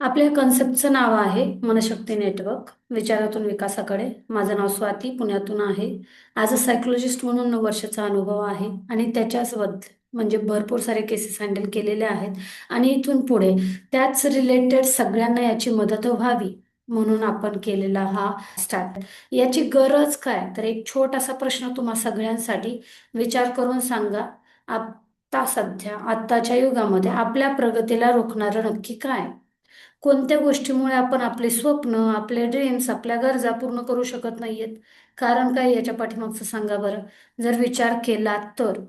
आपल्या कन्सेप्टचं नाव आहे मनशक्ती नेटवर्क विचारातून विकासाकडे. माझं नाव स्वाती, पुण्यातून आहे. ॲज अ सायकोलॉजिस्ट म्हणून 9 वर्षाचा अनुभव आहे आणि त्याच्यासोबत म्हणजे भरपूर सारे केसेस हँडल केलेले आहेत. आणि इथून पुढे त्याच रिलेटेड सगळ्यांना याची मदत व्हावी म्हणून आपण केलेला हा स्टार्ट. याची गरज काय, तर एक छोटासा प्रश्न तुम्हा सगळ्यांसाठी विचार करून सांगा. आता सध्या आत्ताच्या युगामध्ये आपल्या प्रगतीला रोखणारं नक्की काय? कोणत्या गोष्टीमुळे आपण आपले स्वप्न, आपले ड्रीम्स, आपल्या गरजा पूर्ण करू शकत नाहीयेत? कारण काय याच्या पाठीमागचं सांगा बरं. जर विचार केला तर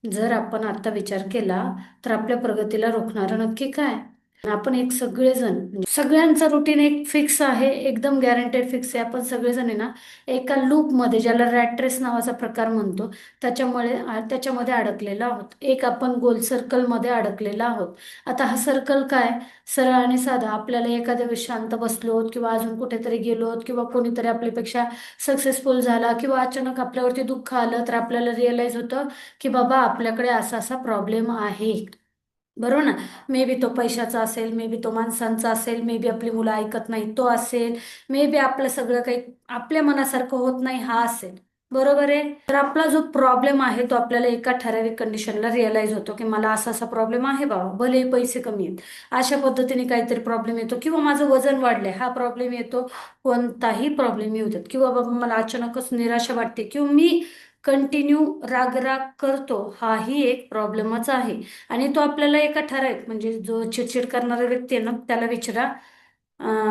जर आपण आता विचार केला तर आपल्या प्रगतीला रोखणारं नक्की काय? आपण एक सगळेजण म्हणजे सगळ्यांचं रुटीन एक फिक्स आहे, एकदम गॅरंटेड फिक्स आहे. आपण सगळेजण आहे ना एका लूपमध्ये, ज्याला रॅट रेस नावाचा प्रकार म्हणतो, त्याच्यामध्ये अडकलेलो आहोत. एक आपण गोल सर्कलमध्ये अडकलेलो आहोत. आता हा सर्कल काय, सरळ आणि साधा. आपल्याला एखाद्या वेळेस शांत बसलो किंवा अजून कुठेतरी गेलो किंवा कोणीतरी आपल्यापेक्षा सक्सेसफुल झाला किंवा अचानक आपल्यावरती दुःख आलं तर आपल्याला रिअलाइज होतं की बाबा आपल्याकडे असा असा प्रॉब्लेम आहे. बरोबर ना? मे बी तो पैशाचा असेल, मे बी तो माणसांचा असेल, मे बी आपली मुलं ऐकत नाही तो असेल, मे बी आपलं सगळं काही आपल्या मनासारखं होत नाही हा असेल. बरोबर आहे. तर आपला जो प्रॉब्लेम आहे तो आपल्याला एका ठराविक कंडिशनला रिअलाइज होतो की मला असा असा प्रॉब्लेम आहे बाबा, भले पैसे कमी आहेत, अशा पद्धतीने काहीतरी प्रॉब्लेम येतो किंवा माझं वजन वाढलंय हा प्रॉब्लेम येतो. कोणताही प्रॉब्लेम येऊ देत किंवा बाबा मला अचानकच निराशा वाटते किंवा मी कंटिन्यू रागराग करतो, हाही एक प्रॉब्लेमच आहे. आणि तो आपल्याला एका ठराविक म्हणजे जो चिडचिड करणारा व्यक्ती आहे ना त्याला विचारा,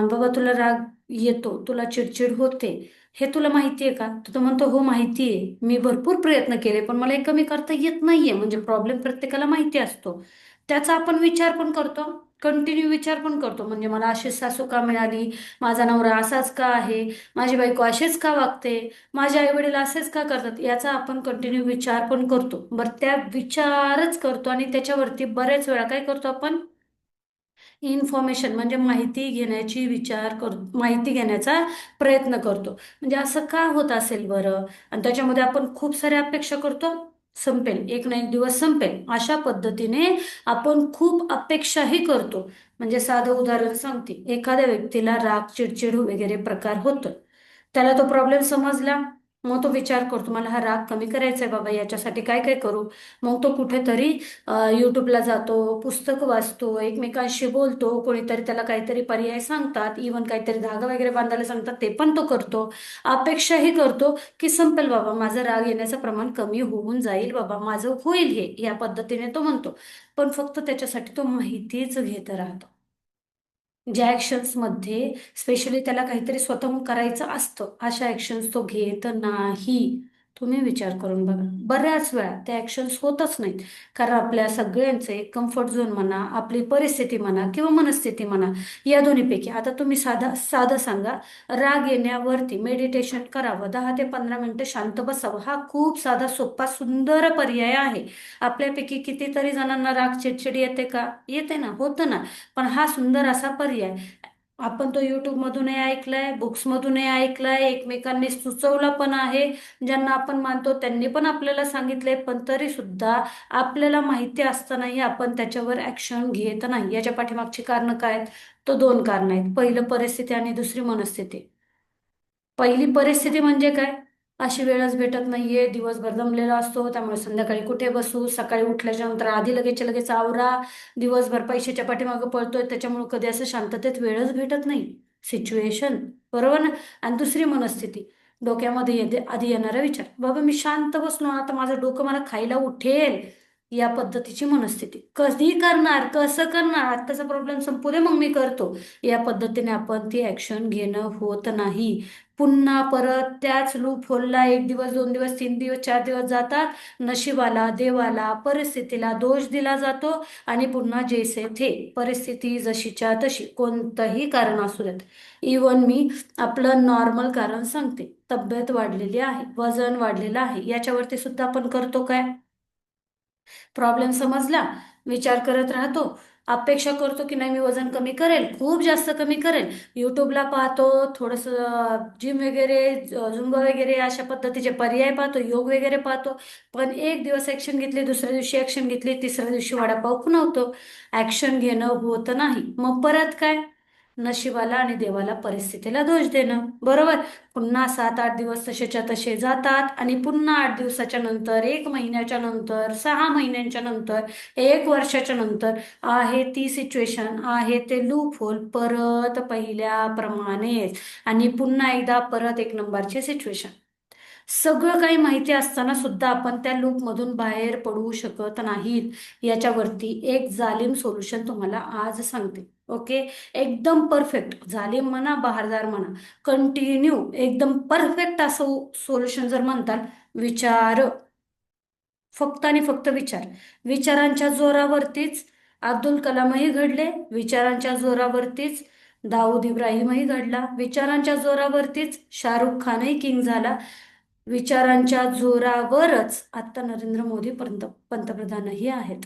बाबा तुला राग येतो, तुला चिडचिड होते, हे तुला माहिती आहे का? तर तो म्हणतो हो माहिती आहे, मी भरपूर प्रयत्न केले पण मला हे कमी करता येत नाहीये. म्हणजे प्रॉब्लेम प्रत्येकाला माहिती असतो, त्याचा आपण विचार पण करतो, कंटिन्यू विचार पण करतो. म्हणजे मला अशीच सासू का मिळाली, माझा नवरा असाच का आहे, माझी बायको अशीच का वागते, माझे आई वडील असेच का करतात, याचा आपण कंटिन्यू विचार पण करतो. बरं, त्या विचारच करतो आणि त्याच्यावरती बरेच वेळा काय करतो आपण, इन्फॉर्मेशन म्हणजे माहिती घेण्याचा प्रयत्न करतो. म्हणजे असं का होत असेल बरं, आणि त्याच्यामध्ये आपण खूप साऱ्या अपेक्षा करतो. संपेल, एक ना एक दिवस संपेल, अशा पद्धतीने आपण खूप अपेक्षाही करतो. म्हणजे साधं उदाहरण सांगते, एखाद्या व्यक्तीला राग, चिडचिड वगैरे प्रकार होतो, त्याला तो प्रॉब्लेम समजला, मग तो विचार करतो मला हा राग कमी करायचा आहे बाबा, याच्यासाठी काय काय करू. मग तो कुठेतरी यूट्यूबला जातो, पुस्तक वाचतो, एकमेकांशी बोलतो, कोणीतरी त्याला काहीतरी पर्याय सांगतात, इवन काहीतरी धागा वगैरे बांधायला सांगतात, ते पण तो करतो. अपेक्षाही करतो की संपेल बाबा, माझं राग येण्याचं प्रमाण कमी होऊन जाईल बाबा, माझं होईल हे, या पद्धतीने तो म्हणतो. पण फक्त त्याच्यासाठी तो माहितीच घेत राहतो. ज्या ऍक्शन्स मध्ये स्पेशली त्याला काहीतरी स्वतःहून करायचं असतं, अशा ऍक्शन्स तो घेत नाही. तुम्ही विचार करून बघा, बऱ्याच वेळा त्या ऍक्शन्स होतच नाहीत. कारण आपल्या सगळ्यांचे कम्फर्ट झोन म्हणा, आपली परिस्थिती म्हणा किंवा मनस्थिती म्हणा, या दोन्हीपैकी आता तुम्ही साधा साधं सांगा, राग येण्यावरती मेडिटेशन करावं, 10 ते 15 मिनिटं शांत बसावं, हा खूप साधा सोपा सुंदर पर्याय आहे. आपल्यापैकी कितीतरी जणांना राग, चिडचिड येते का? येते ना, होतं ना. पण हा सुंदर असा पर्याय आपण तो युट्यूब मधूनही ऐकलाय, बुक्स मधूनही ऐकलाय, एकमेकांनी सुचवला पण आहे. ज्यांना आपण मानतो त्यांनी पण आपल्याला सांगितलंय, पण तरी सुद्धा आपल्याला माहिती असतानाही आपण त्याच्यावर ऍक्शन घेत नाही. याच्या पाठीमागची कारणं काय आहेत? तो 2 कारणं आहेत. पहिलं परिस्थिती आणि दुसरी मनस्थिती. पहिली परिस्थिती म्हणजे काय, अशी वेळच भेटत नाहीये, दिवसभर दमलेला असतो, त्यामुळे संध्याकाळी कुठे बसू, सकाळी उठल्याच्या नंतर आधी लगेचच्या लगेच आवरा, दिवसभर पैशाच्या पाठीमागे पळतोय, त्याच्यामुळे कधी असं शांततेत वेळच भेटत नाही. सिच्युएशन, बरोबर ना? आणि दुसरी मनस्थिती, डोक्यामध्ये येते आधी येणारा विचार, बाबा मी शांत बसलो ना, आता माझं डोकं मला खायला उठेल, या पद्धतीची मनस्थिती. कधी करणार, कसं करणार, आत्ताचा प्रॉब्लेम संपू दे मग मी करतो, या पद्धतीने आपण ती ऍक्शन घेणं होत नाही. पुन्हा परत त्याच लूप होलला 1 दिवस, 2 दिवस, 3 दिवस, 4 दिवस जातात. नशिबाला, देवाला, परिस्थितीला दोष दिला जातो आणि पुन्हा जैसे थे, परिस्थिती जशीच्या तशी, कोणतंही कारण असू देत. इवन मी आपलं नॉर्मल कारण सांगते, तब्येत वाढलेली आहे, वजन वाढलेलं आहे, याच्यावरती सुद्धा आपण करतो काय, प्रॉब्लेम समजला, विचार करत राहतो, अपेक्षा करतो की नाही मी वजन कमी करेल, खूप जास्त कमी करेल, युट्यूबला पाहतो, थोडंसं जिम वगैरे, झुंबा वगैरे अशा पद्धतीचे पर्याय पाहतो, योग वगैरे पाहतो. पण एक दिवस ऍक्शन घेतली, दुसऱ्या दिवशी ऍक्शन घेतली, तिसऱ्या दिवशी वडापाव खुणावतो. ऍक्शन घेणं होत नाही. मग परत काय, नशिबाला आणि देवाला परिस्थितीला दोष देणं. बरोबर. पुन्हा 7-8 दिवस तसेच्या तसे जातात आणि पुन्हा 8 दिवसाच्या नंतर, 1 महिन्याच्या नंतर, 6 महिन्यांच्या नंतर, 1 वर्षाच्या नंतर आहे ती सिच्युएशन, आहे ते लूप होल परत पहिल्याप्रमाणेच, आणि पुन्हा एकदा परत 1 नंबरची सिच्युएशन. सगळं काही माहिती असताना सुद्धा आपण त्या लूपमधून बाहेर पडू शकत नाहीत. याच्यावरती एक जालिम सोल्युशन तुम्हाला आज सांगते. ओके. एकदम परफेक्ट, जालिम म्हणा बहारदार म्हणा, कंटिन्यू एकदम परफेक्ट असं सोल्युशन जर म्हणताल, विचार, फक्त आणि फक्त विचार. विचारांच्या जोरावरतीच अब्दुल कलामही घडले, विचारांच्या जोरावरतीच दाऊद इब्राहिमही घडला, विचारांच्या जोरावरतीच शाहरुख खानही किंग झाला, विचारांच्या जोरावरच आता नरेंद्र मोदी पंतप्रधानही आहेत.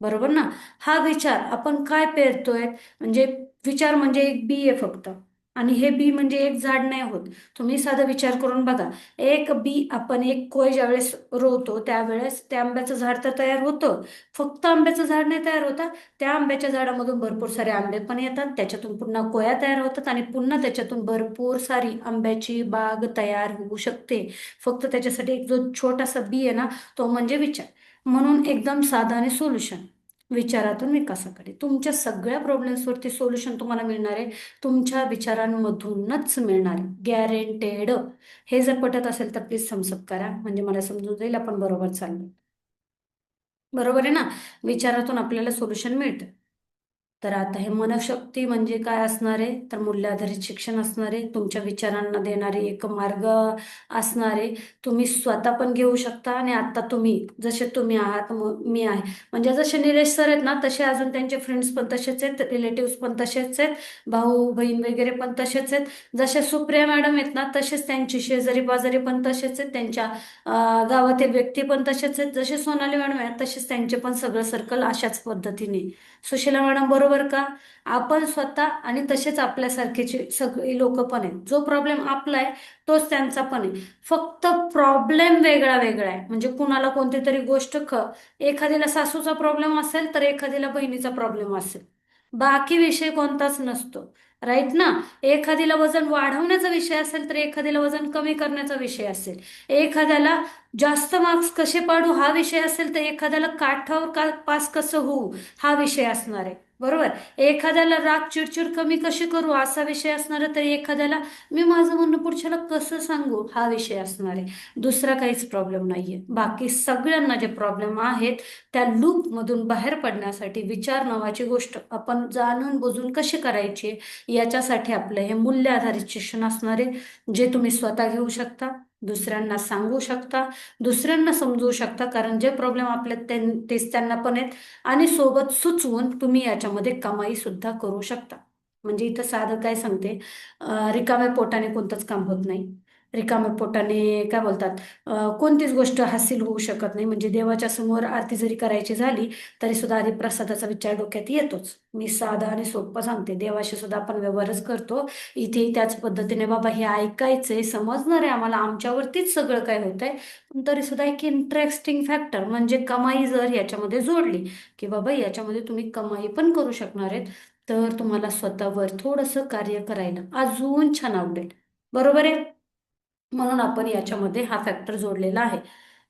बरोबर ना? हा विचार आपण काय पेरतोय, म्हणजे विचार म्हणजे एक बी आहे फक्त, आणि हे बी म्हणजे एक झाड नाही होत. तुम्ही साधा विचार करून बघा. एक बी, आपण एक कोय ज्यावेळेस रोवतो त्यावेळेस त्या आंब्याचं झाड तर तयार होतं. फक्त आंब्याचं झाड नाही तयार होता, त्या आंब्याच्या झाडामधून भरपूर सारे आंबे पण येतात, त्याच्यातून पुन्हा कोया तयार होतात, आणि पुन्हा त्याच्यातून भरपूर सारी आंब्याची बाग तयार होऊ शकते. फक्त त्याच्यासाठी एक जो छोटासा बी आहे ना, तो म्हणजे विचार. म्हणून एकदम साधा आणि सोल्युशन, विचारातून विकासाकडे. तुमच्या सगळ्या प्रॉब्लेम्सवरती सोल्युशन तुम्हाला मिळणार आहे तुमच्या विचारांमधूनच मिळणार आहे, गॅरेंटेड. हे जर पटत असेल तर प्लीज थम्सअप करा, म्हणजे मला समजून जाईल आपण बरोबर चाललो. बरोबर आहे ना? विचारातून आपल्याला सोल्युशन मिळतं. तर आता हे मनशक्ती म्हणजे काय असणार आहे, तर मूल्याधारित शिक्षण असणार आहे, तुमच्या विचारांना देणारे एक मार्ग असणार आहे. तुम्ही स्वतः पण घेऊ शकता, आणि आता तुम्ही जसे तुम्ही आहात, मी आहे, म्हणजे जसे निलेश सर आहेत ना, तसे अजून त्यांचे फ्रेंड्स पण तसेच आहेत, रिलेटिव्स पण तसेच आहेत, भाऊ बहीण वगैरे पण तसेच आहेत. जसे सुप्रिया मॅडम आहेत ना, तसेच त्यांची शेजारी पाजारी पण तसेच आहेत, त्यांच्या गावातील व्यक्ती पण तसेच आहेत. जसे सोनाली मॅडम आहेत तसेच त्यांचे पण सगळं सर्कल अशाच पद्धतीने. सुशीला मॅडम बरोबर का? आपण स्वतः आणि तसेच आपल्यासारखेचे सगळे लोक पण आहेत. जो प्रॉब्लेम आपला आहे तोच त्यांचा पण आहे. फक्त प्रॉब्लेम वेगळा वेगळा आहे. म्हणजे कुणाला कोणती तरी गोष्ट एखाद्याला सासूचा प्रॉब्लेम असेल तर एखाद्याला बहिणीचा प्रॉब्लेम असेल, बाकी विषय कोणताच नसतो. राईट ना? एखाद्याला वजन वाढवण्याचा विषय असेल तर एखाद्याला वजन कमी करण्याचा विषय असेल, एखाद्याला जास्त मार्क्स कसे पाडू हा विषय असेल तर एखाद्याला काठावर का पास कसं होऊ हा विषय असणार आहे. बरोबर. एखाद्याला राग चिडचिड कमी कशी करू असा विषय असणार आहे, तर एखाद्याला मी माझं म्हणणं पुढच्याला कसं सांगू हा विषय असणार आहे. दुसरा काहीच प्रॉब्लेम नाहीये. बाकी सगळ्यांना जे प्रॉब्लेम आहेत त्या लूप मधून बाहेर पडण्यासाठी विचार नावाची गोष्ट आपण जाणून बुजून कशी करायची, याच्यासाठी आपलं हे मूल्य आधारित शिक्षण असणार आहे, जे तुम्ही स्वतः घेऊ शकता, दुसऱ्यांना सांगू शकता, दुसऱ्यांना समजवू शकता, कारण जे प्रॉब्लेम आपले तेच त्यांना पण आहेत, आणि सोबत सुचवून तुम्ही याच्यामध्ये कमाई सुद्धा करू शकता. म्हणजे इथं साधं काय सांगते, रिकाम्या पोटाने कोणतंच काम होत नाही. रिकाम्या पोटाने काय बोलतात, कोणतीच गोष्ट हासिल होऊ शकत नाही. म्हणजे देवाच्या समोर आरती जरी करायची झाली तरी सुद्धा आधी प्रसादाचा विचार डोक्यात येतोच. मी साधा आणि सोपं सांगते, देवाशी सुद्धा आपण व्यवहारच करतो. इथे त्याच पद्धतीने बाबा हे ऐकायचंय, समजणार आहे आम्हाला, आमच्यावरतीच सगळं काय होतंय, पण तरी सुद्धा एक इंटरेस्टिंग फॅक्टर म्हणजे कमाई जर याच्यामध्ये जोडली, की बाबा याच्यामध्ये तुम्ही कमाई पण करू शकणार आहेत, तर तुम्हाला स्वतःवर थोडंसं कार्य करायला अजून छान आवडेल. बरोबर आहे? म्हणून आपण याच्यामध्ये हा फॅक्टर जोडलेला आहे.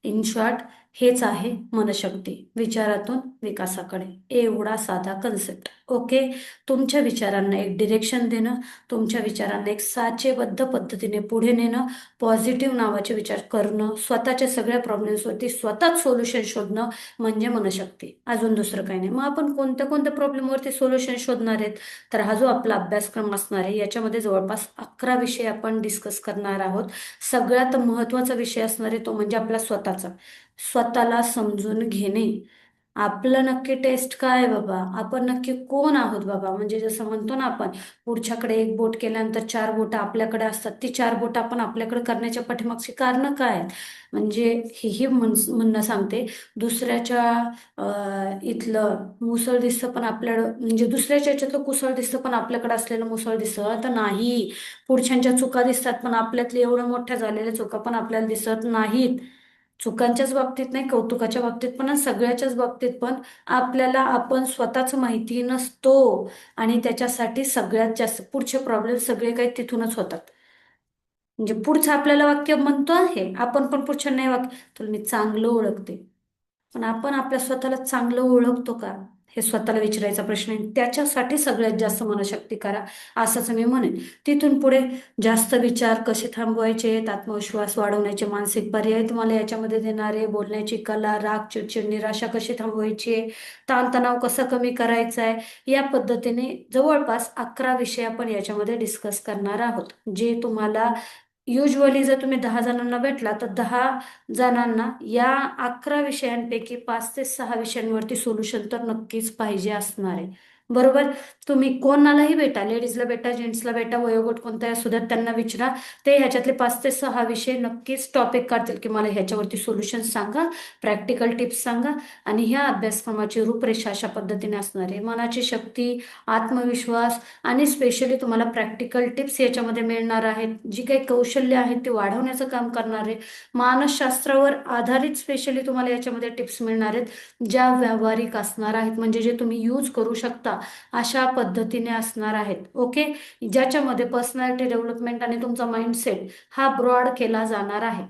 इन शॉर्ट, हेच आहे मनशक्ती, विचारातून विकासाकडे. एवढा साधा कन्सेप्ट. ओके. तुमच्या विचारांना एक डिरेक्शन देणं, तुमच्या विचारांना एक साचेबद्ध पद्धतीने पुढे नेणं, पॉझिटिव्ह नावाचे विचार करणं, स्वतःच्या सगळ्या प्रॉब्लेम्सवरती स्वतःच सोल्युशन शोधणं, म्हणजे मनशक्ती. अजून दुसरं काही नाही. मग आपण कोणत्या कोणत्या प्रॉब्लेमवरती सोल्युशन शोधणार आहेत, तर हा जो आपला अभ्यासक्रम असणार आहे याच्यामध्ये जवळपास 11 विषय आपण डिस्कस करणार आहोत. सगळ्यात महत्त्वाचा विषय असणार आहे तो म्हणजे आपला स्वतःचा, स्वतःला समजून घेणे. आपलं नक्की टेस्ट काय आहे बाबा, आपण नक्की कोण आहोत बाबा. म्हणजे जसं म्हणतो ना आपण, पुढच्याकडे एक बोट केल्यानंतर 4 बोटं आपल्याकडे असतात, ती 4 बोटं आपण आपल्याकडे करण्याच्या पाठीमागची कारण काय आहेत, म्हणजे हेही म्हणणं सांगते. दुसऱ्याच्या इथलं मुसळ दिसतं पण आपल्याकडं, म्हणजे दुसऱ्याच्या याच्यातलं कुसळ दिसतं पण आपल्याकडे असलेलं मुसळ दिसत नाही. पुढच्यांच्या चुका दिसतात पण आपल्यातल्या एवढ्या मोठ्या झालेल्या चुका पण आपल्याला दिसत नाहीत. चुकांच्याच बाबतीत नाही, कौतुकाच्या बाबतीत पण आणि सगळ्याच्याच बाबतीत पण आपल्याला आपण स्वतःच माहिती नसतो आणि त्याच्यासाठी सगळ्यात जास्त पुढचे प्रॉब्लेम सगळे काही तिथूनच होतात. म्हणजे पुढचं आपल्याला वाक्य म्हणतो आहे, आपण पण पुढच्या नाही वाक्य, तुला मी चांगलं ओळखते, पण आपण आपल्या स्वतःला चांगलं ओळखतो का, हे स्वतःला विचारायचा प्रश्न आहे. त्याच्यासाठी सगळ्यात जास्त मनशक्ती करा, असंच मी म्हणेन. तिथून पुढे जास्त विचार कसे थांबवायचे, आत्मविश्वास वाढवण्याचे मानसिक पर्याय तुम्हाला याच्यामध्ये देणारे, बोलण्याची कला, राग, चिडचिड, निराशा कशी थांबवायची, ताणतणाव कसा कमी करायचा आहे, या पद्धतीने जवळपास 11 विषय आपण याच्यामध्ये डिस्कस करणार आहोत. जे तुम्हाला युजली जर तुम्ही 10 जणांना भेटला तर 10 जणांना या 11 विषयांपैकी 5 ते 6 विषयांवरती सोल्युशन तर नक्कीच पाहिजे असणार आहे. बरोबर. तुम्ही कोणालाही भेटा, लेडीजला भेटा, जेंट्सला भेटा, वयोगट कोणताही असू द्या, त्यांना विचारा, ते ह्याच्यातले 5 ते 6 विषय नक्कीच टॉपिक काढतील की मला ह्याच्यावरती सोल्युशन सांगा, प्रॅक्टिकल टिप्स सांगा. आणि ह्या अभ्यासक्रमाची रूपरेषा अशा पद्धतीने असणार आहे. मनाची शक्ती, आत्मविश्वास आणि स्पेशली तुम्हाला प्रॅक्टिकल टिप्स याच्यामध्ये मिळणार आहेत. जी काही कौशल्य आहेत ते वाढवण्याचं काम करणार आहे. मानसशास्त्रावर आधारित स्पेशली तुम्हाला याच्यामध्ये टिप्स मिळणार आहेत, ज्या व्यावहारिक असणार आहेत, म्हणजे जे तुम्ही यूज करू शकता अशा पद्धतीने असणार आहेत. ओके. ज्याच्यामध्ये पर्सनॅलिटी डेव्हलपमेंट आणि तुमचा माइंडसेट हा ब्रॉड केला जाणार आहे.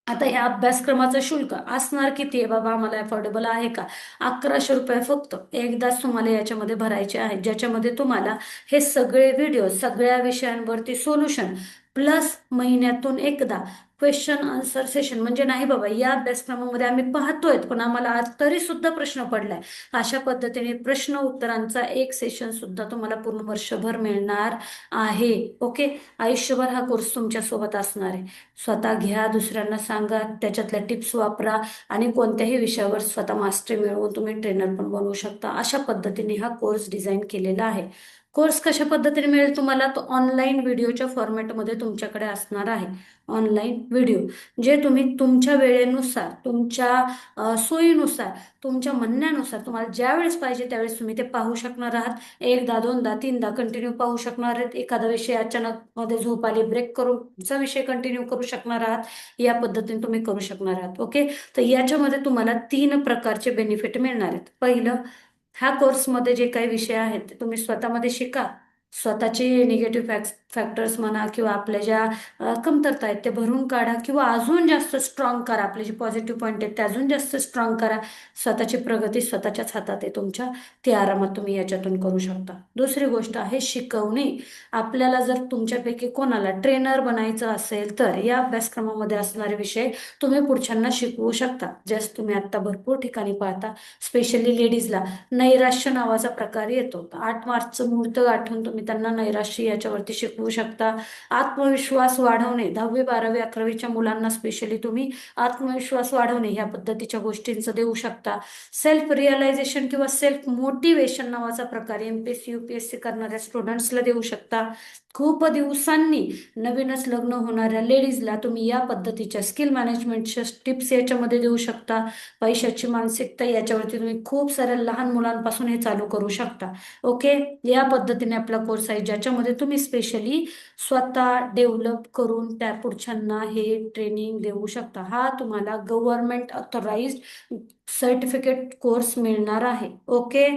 आता या अभ्यासक्रमाचं शुल्क असणार किती आहे बाबा, आम्हाला अफोर्डेबल आहे का? 1100 रुपये फक्त एकदाच तुम्हाला याच्यामध्ये भरायचे आहेत, ज्याच्यामध्ये तुम्हाला हे सगळे व्हिडिओ, सगळ्या विषयांवरती सोल्युशन प्लस महिन्यातून एकदा क्वेश्चन आन्सर सेशन. म्हणजे नाही बाबा, या अभ्यासक्रमामध्ये आम्ही पाहतोय पण आम्हाला आज तरी सुद्धा प्रश्न पडलाय, अशा पद्धतीने प्रश्न उत्तरांचा एक सेशन सुद्धा तुम्हाला पूर्ण वर्षभर मिळणार आहे. ओके. आयुष्यभर हा कोर्स तुमच्या सोबत असणार आहे. स्वतः घ्या, दुसऱ्यांना सांगा, त्याच्यातल्या टिप्स वापरा आणि कोणत्याही विषयावर स्वतः मास्टरी मिळवून तुम्ही ट्रेनर पण बनवू शकता. अशा पद्धतीने हा कोर्स डिझाईन केलेला आहे. कोर्स कशा पद्धतीने मिळेल तुम्हाला, तो ऑनलाईन व्हिडिओच्या फॉर्मॅटमध्ये तुमच्याकडे असणार आहे. ऑनलाईन व्हिडिओ जे तुम्ही तुमच्या वेळेनुसार, तुमच्या सोयीनुसार, तुमच्या म्हणण्यानुसार तुम्हाला ज्या वेळेस पाहिजे त्यावेळेस तुम्ही ते पाहू शकणार आहात. एकदा, दोनदा, तीनदा कंटिन्यू पाहू शकणार आहेत. एखादा विषय अचानक मध्ये झोप आली, ब्रेक करून पुढचा विषय कंटिन्यू करू शकणार आहात. या पद्धतीने तुम्ही करू शकणार आहात. ओके. तर याच्यामध्ये तुम्हाला 3 प्रकारचे बेनिफिट मिळणार आहेत. पहिलं, ह्या कोर्समध्ये जे काही विषय आहेत ते तुम्ही स्वतःमध्ये शिका. स्वतःचे निगेटिव्ह फॅक्टर्स म्हणा किंवा आपल्या ज्या कमतरता आहेत ते भरून काढा किंवा अजून जास्त स्ट्रॉंग करा. आपले जे पॉझिटिव्ह पॉईंट आहेत ते अजून जास्त स्ट्रॉंग करा. स्वतःची प्रगती स्वतःच्याच हातात आहे तुमच्या, ती आरामात तुम्ही याच्यातून करू शकता. दुसरी गोष्ट आहे शिकवणे. आपल्याला जर तुमच्यापैकी कोणाला ट्रेनर बनायचं असेल तर या अभ्यासक्रमामध्ये असणारे विषय तुम्ही पुढच्यांना शिकवू शकता. जस्ट तुम्ही आता भरपूर ठिकाणी पाहता, स्पेशली लेडीजला नैराश्य नावाचा प्रकार येतो. 8 मार्चचं मुहूर्त गाठून तुम्ही त्यांना नैराश्य याच्यावरती शिकवू शकता. आत्मविश्वास वाढवणे, 10वी 12वी 11वीच्या मुलांना स्पेशली तुम्ही आत्मविश्वास वाढवणे ह्या पद्धतीच्या गोष्टींचं देऊ शकता. सेल्फ रिअलायझेशन किंवा सेल्फ मोटिवेशन नावाचा प्रकार MPSC UPSC करणाऱ्या स्टुडंट्सला देऊ शकता. खूप दिवसांनी नवीनच लग्न होणाऱ्या लेडीजला तुम्ही या पद्धतीच्या स्किल मॅनेजमेंटच्या टिप्स याच्यामध्ये देऊ शकता. पैशाची मानसिकता याच्यावरती तुम्ही खूप साऱ्या लहान मुलांपासून हे चालू करू शकता. ओके. या पद्धतीने आपला कोर्स आहे, ज्याच्यामध्ये तुम्ही स्पेशली स्वतः डेव्हलप करून त्या पुढच्यांना हे ट्रेनिंग देऊ शकता. हा तुम्हाला गव्हर्नमेंट ऑथराइज्ड सर्टिफिकेट कोर्स मिळणार आहे. ओके.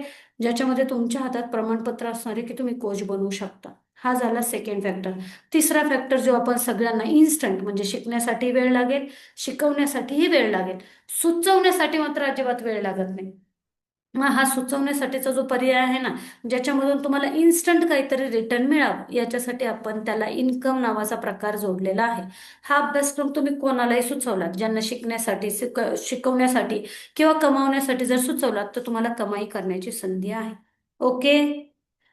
ज्याच्यामध्ये तुमच्या हातात प्रमाणपत्र असणार आहे की तुम्ही कोच बनवू शकता. हा झाला सेकंड फॅक्टर. तिसरा फॅक्टर जो आपण सगळ्यांना इन्स्टंट, म्हणजे शिकण्यासाठी वेळ लागेल, शिकवण्यासाठीही वेळ लागेल, सुचवण्यासाठी मात्र अजिबात वेळ लागत नाही. मग हा सुचवण्यासाठीचा जो पर्याय आहे ना, ज्याच्यामधून तुम्हाला इन्स्टंट काहीतरी रिटर्न मिळावं, याच्यासाठी आपण त्याला इन्कम नावाचा प्रकार जोडलेला आहे. हा अभ्यासक्रम तुम्ही कोणालाही सुचवलात, ज्यांना शिकण्यासाठी, शिकवण्यासाठी किंवा कमावण्यासाठी जर सुचवलात तर तुम्हाला कमाई करण्याची संधी आहे. ओके.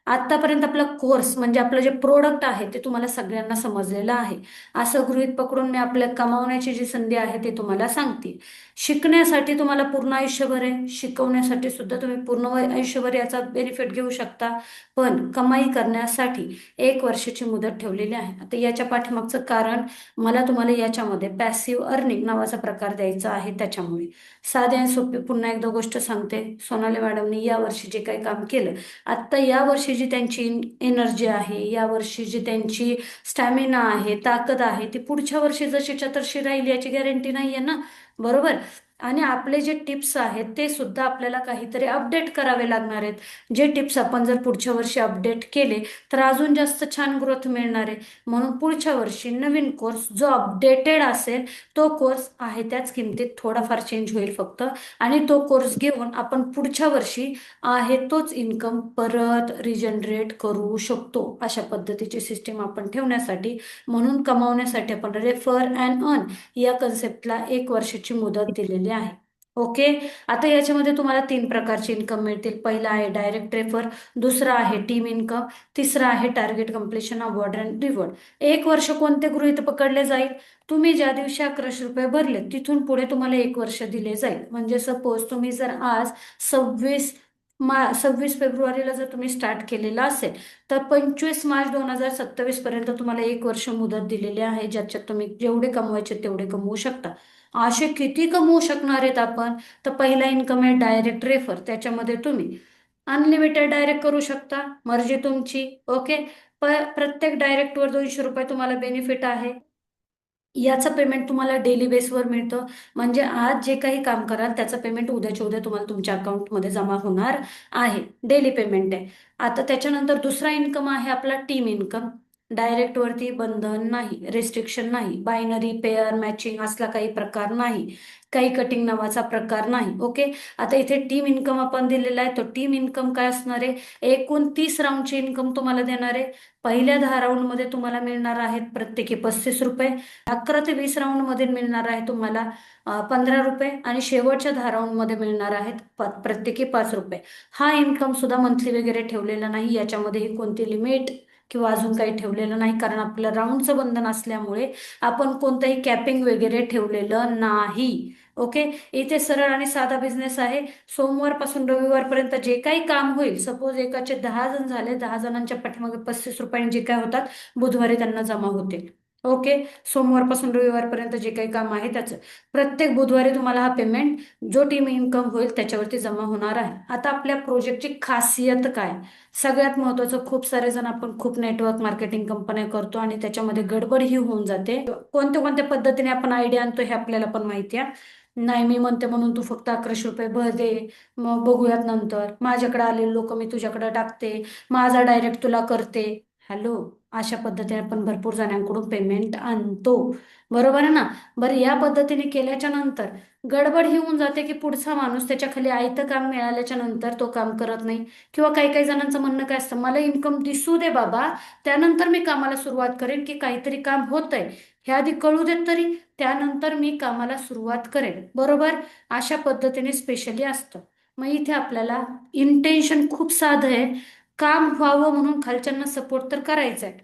आतापर्यंत आपला कोर्स म्हणजे आपलं जे प्रोडक्ट आहे ते तुम्हाला सगळ्यांना समजलेलं आहे. असं गृहीत पकडून मी आपल्या कमावण्याची जी संधी आहे ते तुम्हाला सांगते. शिकण्यासाठी तुम्हाला पूर्ण आयुष्यभर आहे, शिकवण्यासाठी सुद्धा तुम्ही पूर्ण आयुष्यभर याचा बेनिफिट घेऊ शकता. पण कमाई करण्यासाठी 1 वर्षाची मुदत ठेवलेली आहे. आता याच्या पाठीमागचं कारण, मला तुम्हाला याच्यामध्ये पॅसिव्ह अर्निंग नावाचा प्रकार द्यायचा आहे. त्याच्यामुळे साधे आणि सोपे पुन्हा एकदा गोष्ट सांगते. सोनाली मॅडमनी यावर्षी जे काही काम केलं, आत्ता यावर्षी जी त्यांची एनर्जी आहे, यावर्षी जी त्यांची स्टॅमिना आहे, ताकद आहे, ती पुढच्या वर्षी जशीच्या तशी राहील याची गॅरंटी नाहीये ना. बरोबर. आणि आपले जे टिप्स आहेत ते सुद्धा आपल्याला काहीतरी अपडेट करावे लागणार आहेत. जे टिप्स आपण जर पुढच्या वर्षी अपडेट केले तर अजून जास्त छान ग्रोथ मिळणार आहे. म्हणून पुढच्या वर्षी नवीन कोर्स जो अपडेटेड असेल तो कोर्स आहे त्याच किमतीत थोडाफार चेंज होईल फक्त. आणि तो कोर्स घेऊन आपण पुढच्या वर्षी आहे तोच इन्कम परत रिजनरेट करू शकतो. अशा पद्धतीची सिस्टीम आपण ठेवण्यासाठी, म्हणून कमावण्यासाठी आपण रेफर अँड अर्न या कन्सेप्टला 1 वर्षाची मुदत दिलेली आहे. ओके. आता याच्यामध्ये तुम्हाला 3 प्रकारचे इन्कम मिळतील. पहिला आहे डायरेक्ट रेफर, दुसरा आहे टीम इन्कम, तिसरा आहे target completion award and reward. 1 वर्ष कोणते गृहीत पकडले जाईल? तुम्ही ज्या दिवशी 1100 रुपये भरले तिथून पुढे तुम्हाला 1 वर्ष दिले जाईल. म्हणजे सपोज तुम्ही जर आज 26 फेब्रुवारीला जर तुम्ही स्टार्ट केलेला असेल तर 25 मार्च 2027 पर्यंत तुम्हाला 1 वर्ष मुदत दिलेली आहे, ज्याच्यात तुम्ही जेवढे कमवायचे तेवढे कमवू शकता. असे किती कमवू शकणार आहेत आपण? तर पहिला इन्कम आहे डायरेक्ट रेफर. त्याच्यामध्ये तुम्ही अनलिमिटेड डायरेक्ट करू शकता, मर्जी तुमची. ओके. प्रत्येक डायरेक्टवर 200 रुपये तुम्हाला बेनिफिट आहे. याचं पेमेंट तुम्हाला डेली बेसवर मिळतं. म्हणजे आज जे काही काम कराल त्याचं पेमेंट उद्याच्या उद्या तुम्हाला तुमच्या अकाउंटमध्ये जमा होणार आहे. डेली पेमेंट आहे. आता त्याच्यानंतर दुसरा इन्कम आहे आपला टीम इन्कम. डायरेक्टवरती बंधन नाही, रेस्ट्रिक्शन नाही, बायनरी पेअर मॅचिंग असला काही प्रकार नाही, काही कटिंग नावाचा प्रकार नाही. ओके. आता इथे टीम इन्कम आपण दिलेला आहे. तो टीम इन्कम काय असणार आहे? एकूण 30 राऊंडची इन्कम तुम्हाला देणार आहे. पहिल्या 10 राऊंडमध्ये तुम्हाला मिळणार आहेत प्रत्येकी 35 रुपये. 11 ते 20 राऊंडमध्ये मिळणार आहे तुम्हाला 15 रुपये. आणि शेवटच्या 10 राऊंडमध्ये मिळणार आहेत प्रत्येकी 5 रुपये. हा इन्कम सुद्धा मंथली वगैरे ठेवलेला नाही. याच्यामध्येही कोणती लिमिट किंवा अजून काही ठेवलेलं नाही, कारण आपलं राऊंडचं बंधन असल्यामुळे आपण कोणतंही कॅपिंग वगैरे ठेवलेलं नाही. ओके. इथे सरळ आणि साधा बिझनेस आहे. सोमवारपासून रविवारपर्यंत जे काही काम होईल, सपोज एकाचे 10 जण झाले, 10 जणांच्या पाठीमागे 35 रुपयाने जे काय होतात बुधवारी त्यांना जमा होतील. ओके. सोमवारपासून रविवारपर्यंत जे काही काम आहे त्याचं प्रत्येक बुधवारी तुम्हाला हा पेमेंट जो टीम इन्कम होईल त्याच्यावरती जमा होणार आहे. आता आपल्या प्रोजेक्टची खासियत काय? सगळ्यात महत्वाचं, खूप सारे जण आपण खूप नेटवर्क मार्केटिंग कंपन्या करतो आणि त्याच्यामध्ये गडबड ही होऊन जाते. कोणत्या कोणत्या पद्धतीने आपण आयडिया आणतो हे आपल्याला पण माहिती आहे. नाही, मी म्हणते म्हणून तू फक्त 1100 रुपये भर दे, मग बघूयात नंतर, माझ्याकडे आलेले लोक मी तुझ्याकडे टाकते, माझा डायरेक्ट तुला करते. हॅलो. अशा पद्धतीने आपण भरपूर जणांकडून पेमेंट आणतो. बरोबर आहे ना? बरं, या पद्धतीने केल्याच्या नंतर गडबड ही होऊन जाते की पुढचा माणूस त्याच्या खाली आयतं काम मिळाल्याच्या नंतर तो काम करत नाही. किंवा काही काही जणांचं म्हणणं काय असतं, मला इन्कम दिसू दे बाबा, त्यानंतर मी कामाला सुरुवात करेन, की काहीतरी काम होतंय हे आधी कळू देत तरी, त्यानंतर मी कामाला सुरुवात करेन. बरोबर. अशा पद्धतीने स्पेशली असतं. मग इथे आपल्याला इंटेन्शन खूप साधं आहे. काम व्हावं म्हणून खालच्यांना सपोर्ट तर करायचा आहे.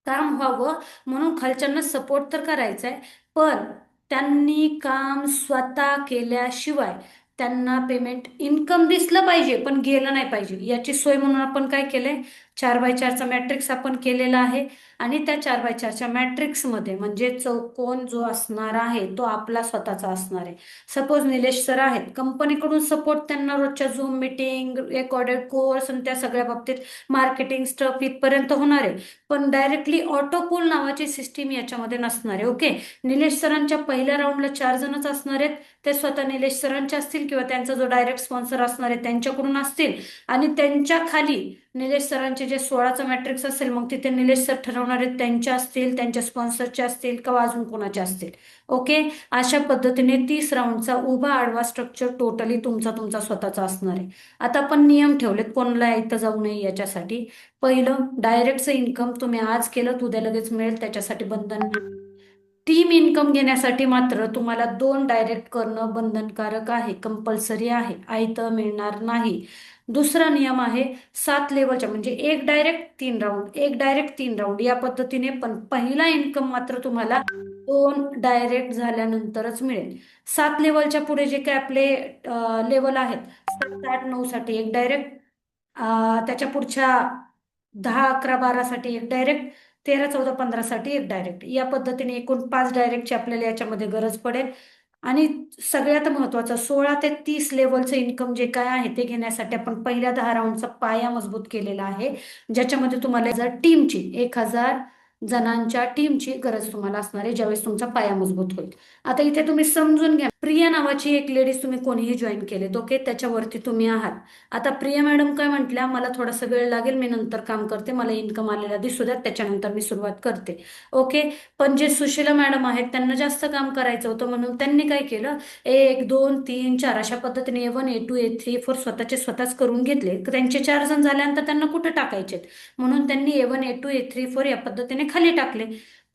काम व्हावं म्हणून खालच्यांना सपोर्ट तर करायचा आहे, पण त्यांनी काम स्वतः केल्याशिवाय त्यांना पेमेंट इन्कम दिसलं पाहिजे पण गेलं नाही पाहिजे. याची सोय म्हणून आपण काय केलंय, 4x4चा मॅट्रिक्स आपण केलेला आहे. आणि त्या 4x4च्या मॅट्रिक्समध्ये म्हणजे चौकोन जो असणार आहे तो आपला स्वतःचा असणार आहे. सपोज निलेश सर आहेत, कंपनीकडून सपोर्ट त्यांना रोजच्या झूम मिटिंग, रेकॉर्डेड कोर्स आणि त्या सगळ्या बाबतीत मार्केटिंग स्टफ इथपर्यंत होणार आहे. पण डायरेक्टली ऑटोपूल नावाची सिस्टीम याच्यामध्ये नसणार आहे. ओके. निलेश सरांच्या पहिल्या राऊंडला 4 जणच असणार आहेत. ते स्वतः निलेश सरांचे असतील किंवा त्यांचा जो डायरेक्ट स्पॉन्सर असणार आहे त्यांच्याकडून असतील. आणि त्यांच्या खाली निलेश सरांचे जे 16चा मॅट्रिक्स असेल, मग तिथे निलेश सर ठरवणार आहेत त्यांच्या असतील, त्यांच्या स्पॉन्सरचे असतील किंवा अजून कोणाचे असतील. ओके. अशा पद्धतीने 30 राऊंडचा उभा आडवा स्ट्रक्चर टोटली तुमचा तुमचा स्वतःचा असणार आहे. आता आपण नियम ठेवलेत कोणाला इथं जाऊ नये याच्यासाठी. पहिलं, डायरेक्टचं इन्कम तुम्ही आज केलं तर उद्या लगेच मिळेल, त्याच्यासाठी बंधन नाही. टीम इन्कम घेण्यासाठी मात्र तुम्हाला 2 डायरेक्ट करणं बंधनकारक आहे, कंपल्सरी आहे, आयतं मिळणार नाही. दुसरा नियम आहे 7 लेवलच्या, म्हणजे 1 डायरेक्ट 3 राऊंड, 1 डायरेक्ट 3 राऊंड या पद्धतीने. पण पहिला इन्कम मात्र तुम्हाला 2 डायरेक्ट झाल्यानंतरच मिळेल. 7 लेवलच्या पुढे जे काय आपले लेवल आहेत, 7, 8, 9 साठी 1 डायरेक्ट, त्याच्या पुढच्या 10, 11, 12 साठी 1 डायरेक्ट, 13, 14, 15 साठी 1 डायरेक्ट, या पद्धतीने एकूण 5 डायरेक्टची आपल्याला याच्यामध्ये गरज पडेल. आणि सगळ्यात महत्वाचं, 16 ते 30 लेवलचं इन्कम जे काय आहे ते घेण्यासाठी आपण पहिल्या 10 राऊंडचा पाया मजबूत केलेला आहे, ज्याच्यामध्ये तुम्हाला जर टीमची 1000 जणांच्या टीमची गरज तुम्हाला असणार आहे ज्यावेळेस तुमचा पाया मजबूत होईल. आता इथे तुम्ही समजून घ्या, प्रिया नावाची एक लेडीज तुम्ही कोणीही जॉईन केलेत, ओके, त्याच्यावरती तुम्ही आहात. आता प्रिया मॅडम काय म्हटल्या, मला थोडासा वेळ लागेल, मी नंतर काम करते, मला इन्कम आलेला दिसू द्या, त्याच्यानंतर मी सुरुवात करते. ओके. पण जे सुशीला मॅडम आहेत त्यांना जास्त काम करायचं होतं, म्हणून त्यांनी काय केलं, 1 2 3 4 अशा पद्धतीने A1 A2 A3 A4 स्वतःचे स्वतःच करून घेतले. त्यांचे 4 जण झाल्यानंतर त्यांना कुठे टाकायचे, म्हणून त्यांनी A1 A2 A3 A4 या पद्धतीने खाली टाकले.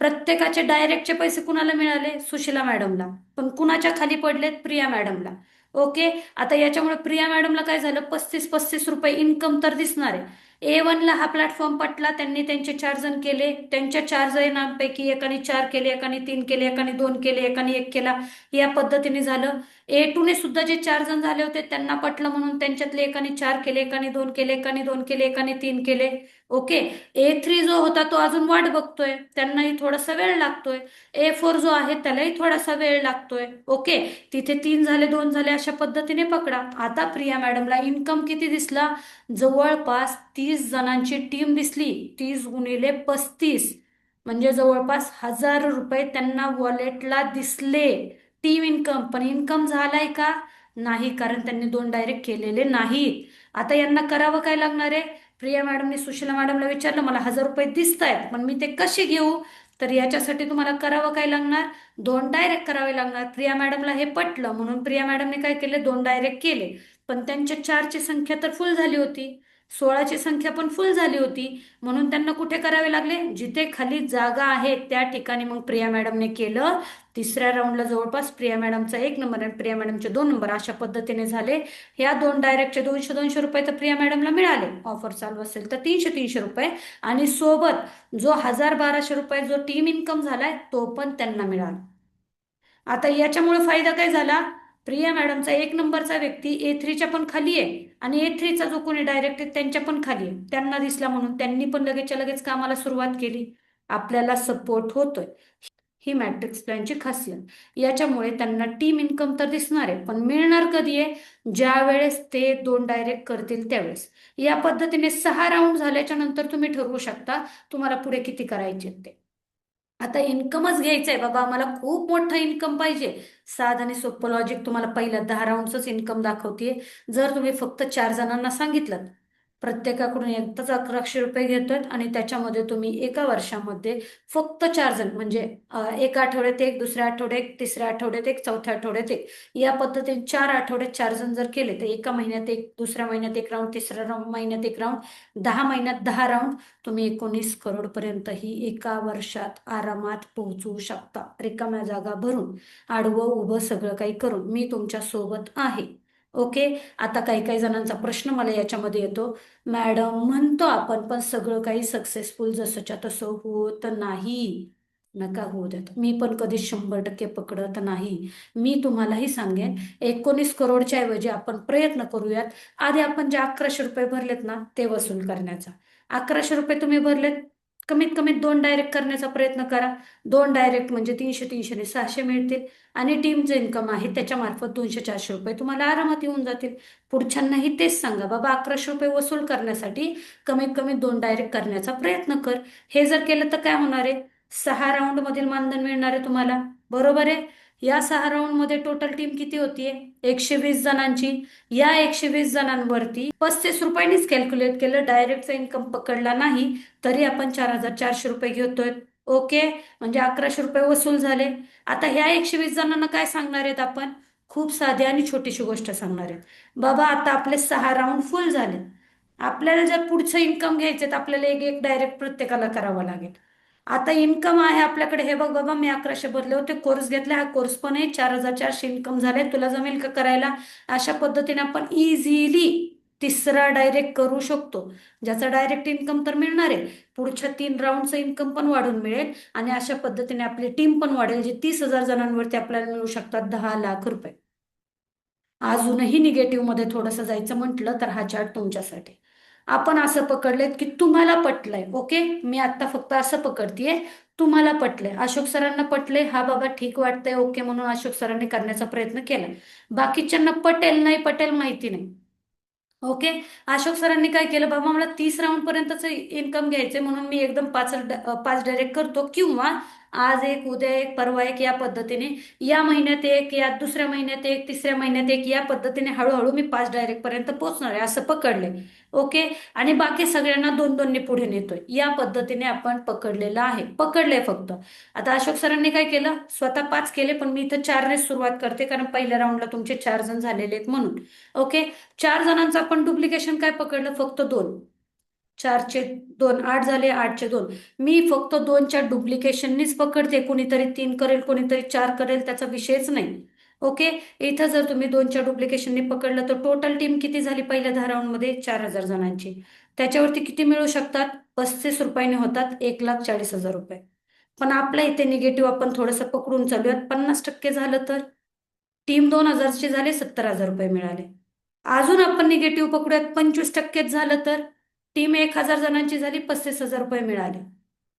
प्रत्येकाचे डायरेक्टचे पैसे कुणाला मिळाले, सुशीला मॅडमला. पण कुणाच्या खाली पडलेत, प्रिया मॅडमला. ओके. आता याच्यामुळे प्रिया मॅडमला काय झालं, 35-35 रुपये इन्कम तर दिसणार आहे. A1ला हा प्लॅटफॉर्म पटला, त्यांनी त्यांचे 4 जण केले, त्यांच्या 4 जणांपैकी एकाने 4 केले, एकाने 3 केले, एकाने 2 केले, एकाने 1 केला. या पद्धतीने झालं. A2ने सुद्धा जे 4 जण झाले होते त्यांना पटलं, म्हणून त्यांच्यातले एकाने 4 केले, एकाने 2 केले, एकाने 2 केले, एकाने 3 केले. ओके. A3 जो होता तो अजून वाट बघतोय, त्यांनाही थोडासा वेळ लागतोय. A4 जो आहे त्यालाही थोडासा वेळ लागतोय. ओके. तिथे 3 झाले, 2 झाले, अशा पद्धतीने पकडा. आता प्रिया मॅडमला इन्कम किती दिसला, जवळपास 30 जणांची टीम दिसली. 30 × 35 म्हणजे जवळपास 1000 रुपये त्यांना वॉलेटला दिसले. Team income. पण इन्कम झालाय का, नाही, कारण त्यांनी 2 डायरेक्ट केलेले नाहीत. आता यांना करावं काय लागणार आहे, प्रिया मॅडमने सुशीला मॅडमला विचारलं, मला 1000 रुपये दिसत आहेत पण मी ते कसे घेऊ, तर याच्यासाठी तुम्हाला करावं काय लागणार, 2 डायरेक्ट करावे लागणार. प्रिया मॅडमला हे पटलं, म्हणून प्रिया मॅडमने काय केले, 2 डायरेक्ट केले. पण त्यांच्या 4ची संख्या तर फुल झाली होती, 16ची संख्या पण फुल झाली होती, म्हणून त्यांना कुठे करावे लागले, जिथे खाली जागा आहे त्या ठिकाणी. मग प्रिया मॅडमने केलं. तिसऱ्या राऊंडला जवळपास प्रिया मॅडमचा 1 नंबर आणि प्रिया मॅडमचे 2 नंबर अशा पद्धतीने झाले. ह्या 2 डायरेक्टचे 200-200 रुपये तर प्रिया मॅडमला मिळाले, ऑफर चालू असेल तर 300-300 रुपये, आणि सोबत जो 1000-1200 रुपये जो टीम इन्कम झालाय तो पण त्यांना मिळाला. आता याच्यामुळे फायदा काय झाला, प्रिया मॅडमचा 1 नंबरचा व्यक्ती A3च्या पण खाली आहे, आणि A3चा जो कोणी डायरेक्ट आहे त्यांच्या पण खाली आहे, त्यांना दिसला म्हणून त्यांनी पण लगेचच्या लगेच कामाला सुरुवात केली. आपल्याला सपोर्ट होतोय. ही मॅट्रिक्स प्लॅनची खासियत. याच्यामुळे त्यांना टीम इन्कम तर दिसणार आहे, पण मिळणार कधी आहे, ज्या वेळेस ते 2 डायरेक्ट करतील त्यावेळेस. या पद्धतीने 6 राऊंड झाल्याच्या नंतर तुम्ही ठरवू शकता तुम्हाला पुढे किती करायचे ते. आता इन्कमच घ्यायचंय बाबा, मला खूप मोठं इन्कम पाहिजे, साध आणि सोपं लॉजिक तुम्हाला पहिल्या 10 राऊंडच इन्कम दाखवते. जर तुम्ही फक्त 4 जणांना सांगितलं, प्रत्येकाकडून एकदाच 1100 रुपये घेतोय, आणि त्याच्यामध्ये तुम्ही एका वर्षामध्ये फक्त 4 जण, म्हणजे एका आठवड्यात एक, दुसऱ्या आठवड्यात एक, तिसऱ्या आठवड्यात एक, चौथ्या आठवड्यात एक, या पद्धतीने 4 आठवड्यात 4 जण जर केले तर एका महिन्यात एक, दुसऱ्या महिन्यात एक राऊंड, महिन्यात एक राऊंड, 10 महिन्यात 10 राऊंड, तुम्ही 19 करोड पर्यंत ही एका वर्षात आरामात पोहोचू शकता, रिकाम्या जागा भरून, आडवं उभं सगळं काही करून. मी तुमच्या सोबत आहे. ओके. आता काही काही जणांचा प्रश्न मला याच्यामध्ये येतो, मॅडम म्हणतो आपण पण सगळं काही सक्सेसफुल जसंच्या तसं होत नाही. नका होऊ देत, मी पण कधी 100% पकडत नाही. मी तुम्हालाही सांगेन, 19 करोडच्या ऐवजी आपण प्रयत्न करूयात, आधी आपण जे 1100 रुपये भरलेत ना ते वसूल करण्याचा. 1100 रुपये तुम्ही भरलेत, कमीत कमी 2 डायरेक्ट करण्याचा प्रयत्न करा. 2 डायरेक्ट म्हणजे 300-300 600 मिळतील, आणि टीमचं इन्कम आहे त्याच्या मार्फत 200-400 रुपये तुम्हाला आरामात येऊन जातील. पुढच्यांनाही तेच सांगा, बाबा 1100 रुपये वसूल करण्यासाठी कमीत कमी 2 डायरेक्ट करण्याचा प्रयत्न कर. हे जर केलं तर काय होणार आहे, 6 राऊंड मधील मानधन मिळणार आहे तुम्हाला, बरोबर आहे. या 6 राऊंड मध्ये टोटल टीम किती होतीये, 120 जणांची. या 120 जणांवरती 35 रुपयांनीच कॅल्क्युलेट केलं, डायरेक्टचा इन्कम पकडला नाही, तरी आपण 4400 रुपये घेतोय. ओके. म्हणजे 1100 रुपये वसूल झाले. आता ह्या 120 जणांना काय सांगणार आहेत आपण, खूप साधी आणि छोटीशी गोष्ट सांगणार आहेत, बाबा आता आपले 6 राऊंड फुल झाले, आपल्याला जर पुढचं इन्कम घ्यायचं तर आपल्याला एक एक डायरेक्ट प्रत्येकाला करावं लागेल. आता इन्कम आहे आपल्याकडे, हे बघ बाबा, मी 1100 भरले होते, कोर्स घेतला, हा कोर्स पण आहे, 4400 इन्कम झाले, तुला जमेल का करायला. अशा पद्धतीने आपण इझिली तिसरा डायरेक्ट करू शकतो, ज्याचा डायरेक्ट इन्कम तर मिळणार आहे, पुढच्या 3 राऊंडचं इन्कम पण वाढून मिळेल, आणि अशा पद्धतीने आपली टीम पण वाढेल, जे 30,000 जणांवरती आपल्याला मिळू शकतात 10 लाख रुपये. अजूनही निगेटिव्ह मध्ये थोडंसं जायचं म्हटलं तर हा चार्ट तुमच्यासाठी. आपण असं पकडलेत की तुम्हाला पटलंय, ओके, मी आता फक्त असं पकडतीये, तुम्हाला पटलंय, अशोक सरांना पटले, हा बाबा ठीक वाटतंय, ओके, म्हणून अशोक सरांनी करण्याचा प्रयत्न केला. बाकीच्यांना पटेल नाही पटेल माहिती नाही. ओके. अशोक सरांनी काय केलं, बाबा मला 30 राऊंड पर्यंतच इन्कम घ्यायचंय म्हणून मी एकदम पाच डायरेक्ट करतो, किंवा आज एक, उद्या एक, परवा एक, या पद्धतीने या महिन्यात एक, या दुसऱ्या महिन्यात एक, तिसऱ्या महिन्यात एक, या पद्धतीने हळूहळू मी 5 डायरेक्ट पर्यंत पोहोचणार आहे असं पकडले. ओके. आणि बाकी सगळ्यांना दोन दोनने पुढे नेतोय, या पद्धतीने आपण पकडलेलं आहे, पकडलंय फक्त. आता अशोक सरांनी काय केलं, स्वतः 5 केले, पण मी इथं 4ने सुरुवात करते, कारण पहिल्या राऊंडला तुमचे 4 जण झालेले आहेत म्हणून. ओके. 4 जणांचं आपण डुप्लिकेशन काय पकडलं, फक्त 2. 4 चे 2 8 झाले, 8 चे 2. मी फक्त 2च्या डुप्लिकेशननीच पकडते, कोणीतरी 3 करेल, कोणीतरी 4 करेल, त्याचा विषयच नाही. ओके. इथं जर तुम्ही 2च्या डुप्लिकेशननी पकडलं तर टोटल टीम किती झाली पहिल्या 10 राऊंडमध्ये, 4,000 जणांची. त्याच्यावरती किती मिळू शकतात, 35 रुपयाने होतात, 1,40,000 रुपये. पण आपल्या इथे निगेटिव्ह आपण थोडंसं पकडून चालूयात, 50% झालं तर टीम 2,000ची झाले, 70,000 रुपये मिळाले. अजून आपण निगेटिव्ह पकडूयात, 25%च झालं तर टीम 1,000 जणांची झाली, 35,000 रुपये मिळाले.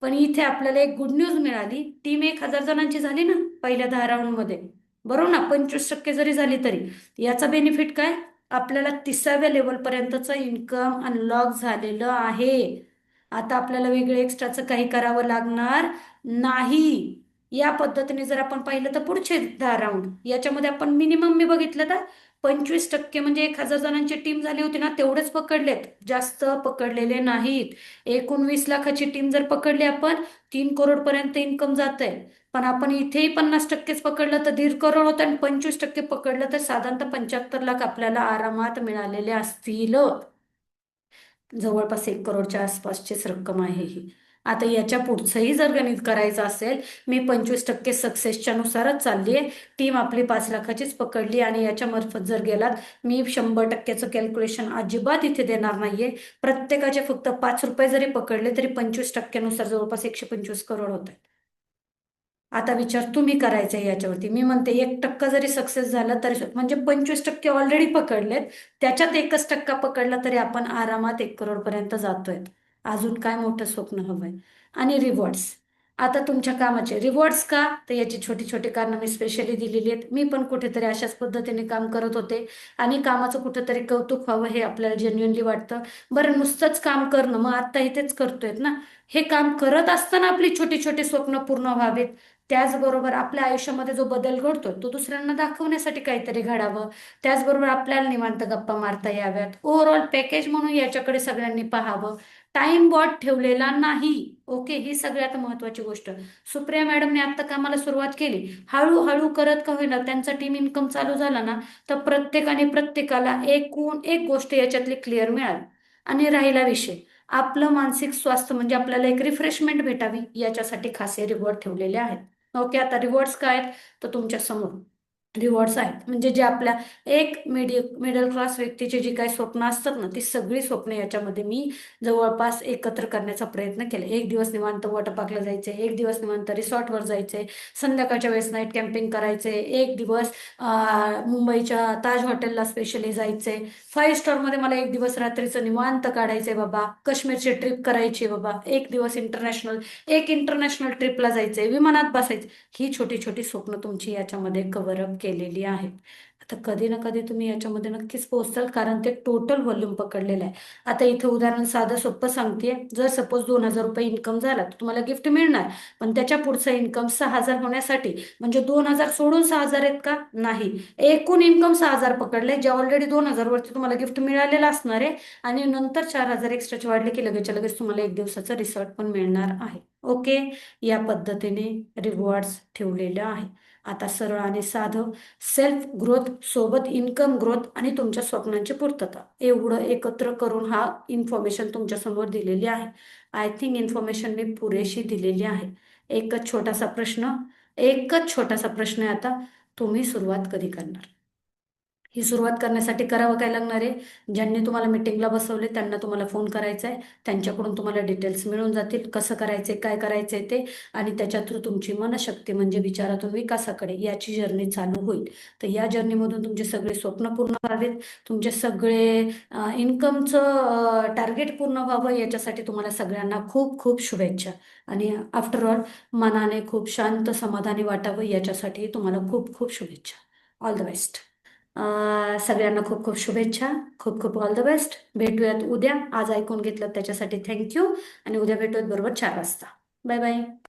पण इथे आपल्याला एक गुड न्यूज मिळाली, टीम 1,000 जणांची झाली ना पहिल्या 10 राऊंडमध्ये, बरोबर ना, 25% जरी झाली तरी याचा बेनिफिट काय, आपल्याला 30व्या लेवलपर्यंतचं इन्कम अनलॉक झालेलं आहे. आता आपल्याला वेगळं एक्स्ट्राचं काही करावं लागणार नाही. या पद्धतीने जर आपण पाहिलं तर पुढचे 10 राऊंड याच्यामध्ये आपण मिनिमम मी बघितलं तर 25% म्हणजे 1,000 जणांची टीम झाली होती ना, तेवढेच पकडलेत, जास्त पकडलेले नाहीत. एकूण 20 लाखाची टीम जर पकडली आपण, 3 करोड पर्यंत इन्कम जात आहे. पण आपण इथेही 50%च पकडलं तर 1.5 करोड होतं, आणि 25% पकडलं तर साधारणतः 75 लाख आपल्याला आरामात मिळालेले असतील. जवळपास 1 करोडच्या आसपासचीच रक्कम आहे ही. आता याच्या पुढचंही जर गणित करायचं असेल, मी 25% सक्सेसच्या नुसारच चालली आहे. टीम आपली 5 लाखाचीच पकडली, आणि याच्या मार्फत जर गेलात, मी 100%चं कॅल्क्युलेशन अजिबात इथे देणार नाहीये. प्रत्येकाचे फक्त 5 रुपये जरी पकडले तरी 25%नुसार जवळपास 125 करोड होत आहेत. आता विचार तुम्ही करायचा आहे याच्यावरती. मी म्हणते 1% जरी सक्सेस झालं तरी म्हणजे 25% ऑलरेडी पकडलेत, त्याच्यात 1% पकडला तरी आपण आरामात 1 करोड पर्यंत जातोय. अजून काय मोठं स्वप्न हवंय. आणि रिवॉर्ड्स, आता तुमच्या कामाचे रिवॉर्ड्स का, तर याची छोटी छोटी कारणं मी स्पेशली दिलेली आहेत. मी पण कुठेतरी अशाच पद्धतीने काम करत होते, आणि कामाचं कुठेतरी कौतुक व्हावं हे आपल्याला जेन्युअनली वाटतं. बरं, नुसतंच काम करणं, मग आता इथेच करतोय ना, हे काम करत असताना आपली छोटी छोटी स्वप्न पूर्ण व्हावेत. त्याचबरोबर आपल्या आयुष्यामध्ये जो बदल घडतो तो दुसऱ्यांना दाखवण्यासाठी काहीतरी घडावं. त्याचबरोबर आपल्याला निवांत गप्पा मारता याव्यात. ओव्हरऑल पॅकेज म्हणून याच्याकडे सगळ्यांनी पाहावं. टाइम बॉट ठेवलेला नाही. ओके, ही सगळ्यात महत्वाची गोष्ट. सुप्रिया मॅडमने आता कामाला सुरुवात केली, हळूहळू करत का होईना त्यांचा टीम इन्कम चालू झाला ना, तर प्रत्येकाने प्रत्येकाला एकूण एक गोष्ट याच्यातली क्लिअर मिळाली. आणि राहिला विषय, आपलं मानसिक स्वास्थ्य म्हणजे आपल्याला एक रिफ्रेशमेंट भेटावी, याच्यासाठी खासे रिवॉर्ड ठेवलेले आहेत. ओके. आता रिवॉर्ड्स काय आहेत, तर तुमच्या समोर रिवॉर्ड्स आहेत, म्हणजे जे आपल्या एक मिडल क्लास व्यक्तीची जी काही स्वप्न असतात ना, ती सगळी स्वप्न याच्यामध्ये मी जवळपास एकत्र करण्याचा प्रयत्न केला. एक दिवस निवांत वॉटर पार्कला जायचे, एक दिवस निवांत रिसॉर्टवर जायचे, संध्याकाळच्या वेळेस नाईट कॅम्पिंग करायचे, एक दिवस मुंबईच्या ताज हॉटेलला स्पेशली जायचे, 5 स्टारमध्ये मला एक दिवस रात्रीचं निवांत काढायचंय बाबा, काश्मीरची ट्रिप करायची बाबा, एक दिवस इंटरनॅशनल ट्रिपला जायचंय, विमानात बसायचं. ही छोटी छोटी स्वप्न तुमची याच्यामध्ये कव्हर अप केलेली आहेत. आता कधी ना कधी तुम्ही याच्यामध्ये नक्कीच पोहोचाल, कारण ते टोटल व्हॉल्यूम पकडलेलं आहे. आता इथे उदाहरण साधं सोपं सांगते, जर सपोज 2,000 रुपये इन्कम झाला तर तुम्हाला गिफ्ट मिळणार, पण त्याच्या पुढचं इन्कम 6,000 होण्यासाठी, म्हणजे 2,000 सोडून 6,000 आहेत का, नाही, एकूण इन्कम 6,000 पकडले, जे ऑलरेडी 2,000 वरती तुम्हाला गिफ्ट मिळालेलं असणार आहे, आणि नंतर 4,000 एक्स्ट्राचे वाढले की लगेचच्या लगेच तुम्हाला एक दिवसाचं रिसॉर्ट पण मिळणार आहे. ओके. या पद्धतीने रिवॉर्ड्स ठेवलेलं आहे. आता सरळ आणि साधं, सेल्फ ग्रोथ सोबत इन्कम ग्रोथ आणि तुमच्या स्वप्नांची पूर्तता, एवढं एकत्र करून हा इन्फॉर्मेशन तुमच्या समोर दिलेली आहे. आय थिंक इन्फॉर्मेशन मी पुरेशी दिलेली आहे. एकच छोटासा प्रश्न आहे आता, तुम्ही सुरुवात कधी करणार? ही सुरुवात करण्यासाठी करावं काय लागणार आहे, ज्यांनी तुम्हाला मीटिंगला बसवले त्यांना तुम्हाला फोन करायचा आहे, त्यांच्याकडून तुम्हाला डिटेल्स मिळून जातील, कसं करायचंय, काय करायचंय ते, आणि त्याच्या थ्रू तुमची मनशक्ती म्हणजे विचारातून विकासाकडे याची जर्नी चालू होईल. तर या जर्नीमधून तुमचे सगळे स्वप्न पूर्ण व्हावेत, तुमचे सगळे इन्कमचं टार्गेट पूर्ण व्हावं, याच्यासाठी तुम्हाला सगळ्यांना खूप खूप शुभेच्छा. आणि आफ्टर ऑल, मनाने खूप शांत समाधानी वाटावं याच्यासाठी तुम्हाला खूप खूप शुभेच्छा. All the best. सगळ्यांना खूप खूप शुभेच्छा, खूप खूप ऑल द बेस्ट. भेटूयात उद्या. आज ऐकून घेतलं त्याच्यासाठी थँक्यू. आणि उद्या भेटूयात बरोबर 4 वाजता. Bye bye.